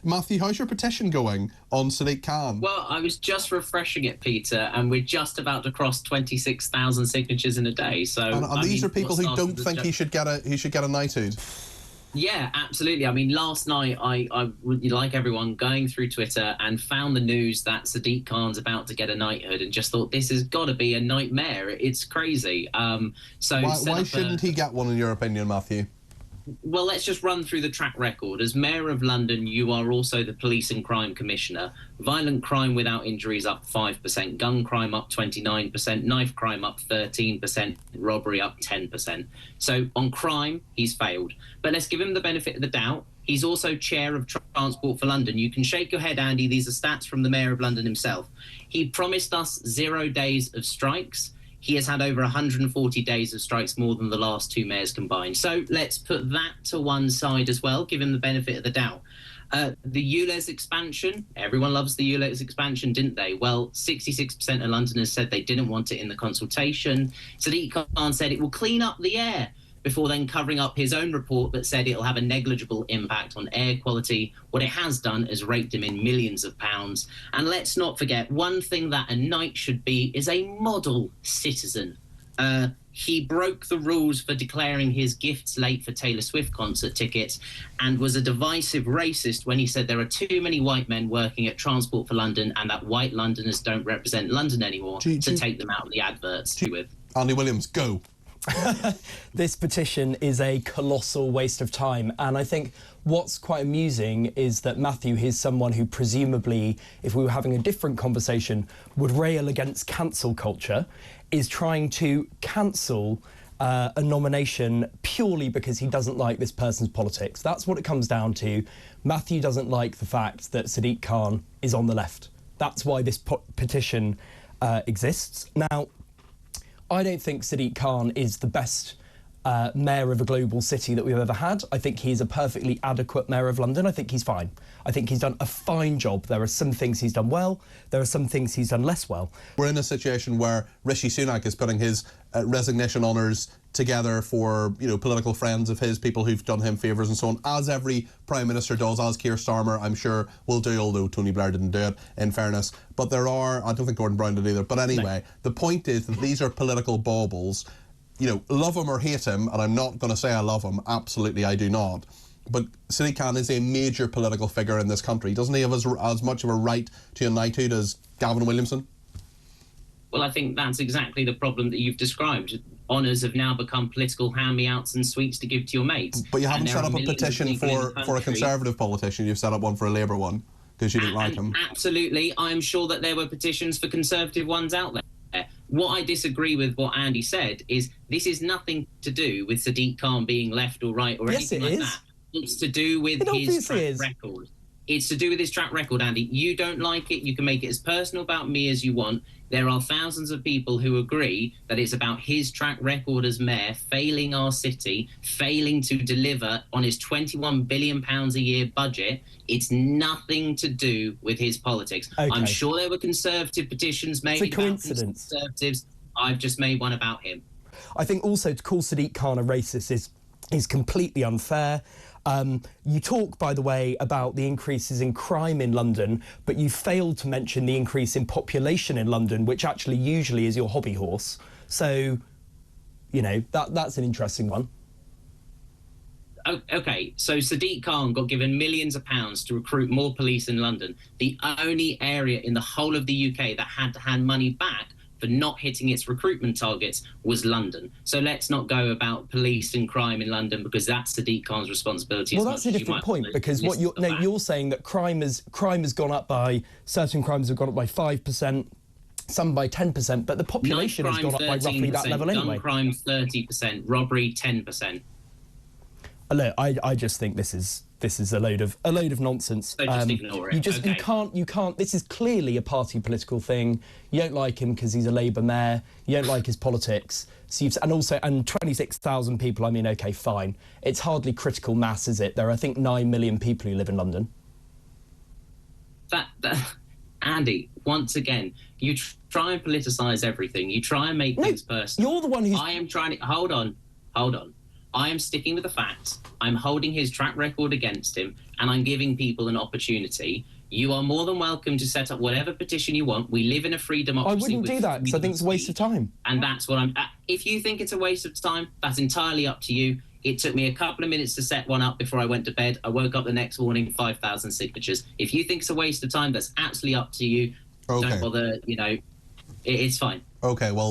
Matthew, how's your petition going on Sadiq Khan? Well, I was just refreshing it, Peter, and we're just about to cross 26,000 signatures in a day. So, and these are people who don't think he should get a knighthood. Yeah, absolutely. I mean, last night I like everyone, going through Twitter and found the news that Sadiq Khan's about to get a knighthood, and just thought, this has got to be a nightmare. It's crazy. So why shouldn't he get one, in your opinion, Matthew? Well, let's just run through the track record. As Mayor of London, you are also the Police and Crime Commissioner. Violent crime without injuries up 5%, gun crime up 29%, knife crime up 13%, robbery up 10%. So on crime, he's failed. But let's give him the benefit of the doubt. He's also chair of Transport for London. You can shake your head, Andy. These are stats from the Mayor of London himself. He promised us 0 days of strikes. He has had over 140 days of strikes, more than the last two mayors combined. So let's put that to one side as well, give him the benefit of the doubt. The ULEZ expansion, everyone loves the ULEZ expansion, didn't they? Well, 66% of Londoners said they didn't want it in the consultation. Sadiq Khan said it will clean up the air, before then covering up his own report that said it'll have a negligible impact on air quality. What it has done is raked him in millions of pounds. And let's not forget, one thing that a knight should be is a model citizen. He broke the rules for declaring his gifts late for Taylor Swift concert tickets, and was a divisive racist when he said there are too many white men working at Transport for London and that white Londoners don't represent London anymore, to take them out of the adverts. Andy Williams, go. This petition is a colossal waste of time, and I think what's quite amusing is that Matthew is someone who presumably, if we were having a different conversation, would rail against cancel culture, is trying to cancel a nomination purely because he doesn't like this person's politics. That's what it comes down to. Matthew doesn't like the fact that Sadiq Khan is on the left. That's why this petition exists. Now, I don't think Sadiq Khan is the best mayor of a global city that we've ever had. I think he's a perfectly adequate mayor of London. I think he's fine. I think he's done a fine job. There are some things he's done well. There are some things he's done less well. We're in a situation where Rishi Sunak is putting his resignation honours together for, you know, political friends of his, people who've done him favours and so on, as every Prime Minister does, as Keir Starmer, I'm sure, will do, although Tony Blair didn't do it, in fairness. But there are, I don't think Gordon Brown did either, but anyway, the point is that these are political baubles. You know, love him or hate him, and I'm not going to say I love him, absolutely I do not, but Sadiq Khan is a major political figure in this country. Doesn't he have as much of a right to a knighthood as Gavin Williamson? Well, I think that's exactly the problem that you've described. Honours have now become political hand-me-outs and sweets to give to your mates. But you haven't set up a petition for a Conservative politician. You've set up one for a Labour one, because you didn't like him. Absolutely. I'm sure that there were petitions for Conservative ones out there. What I disagree with what Andy said is this is nothing to do with Sadiq Khan being left or right or anything like that. It's to do with his track record. It's to do with his track record, Andy. You don't like it, you can make it as personal about me as you want. There are thousands of people who agree that it's about his track record as mayor, failing our city, failing to deliver on his £21 billion a year budget. It's nothing to do with his politics. Okay. I'm sure there were Conservative petitions made about Conservatives. I've just made one about him. I think also to call Sadiq Khan a racist is completely unfair. You talk, by the way, about the increases in crime in London, but you failed to mention the increase in population in London, which actually usually is your hobby horse. So, you know, that's an interesting one. OK, so Sadiq Khan got given millions of pounds to recruit more police in London. The only area in the whole of the UK that had to hand money back for not hitting its recruitment targets was London. So let's not go about police and crime in London, because that's Sadiq Khan's responsibility. Well, that's a different point, because what you're saying that crime has gone up by, certain crimes have gone up by 5%, some by 10%, but the population has gone up by roughly that level anyway. Gun crime 30%, robbery 10%. Look, I just think this is a load of nonsense. So just ignore it. You can't. This is clearly a party political thing. You don't like him because he's a Labour mayor. You don't like his politics. So and 26,000 people. I mean, okay, fine. It's hardly critical mass, is it? There are, I think, 9 million people who live in London. Andy, once again, you try and politicise everything. You try and make things personal. You're the one who's. I am trying to hold on. I am sticking with the facts. I'm holding his track record against him, and I'm giving people an opportunity. You are more than welcome to set up whatever petition you want. We live in a free democracy. I wouldn't do that because I think it's a waste of time. And that's what I'm... If you think it's a waste of time, that's entirely up to you. It took me a couple of minutes to set one up before I went to bed. I woke up the next morning, 5,000 signatures. If you think it's a waste of time, that's absolutely up to you. Okay. Don't bother, it's fine. Okay, well...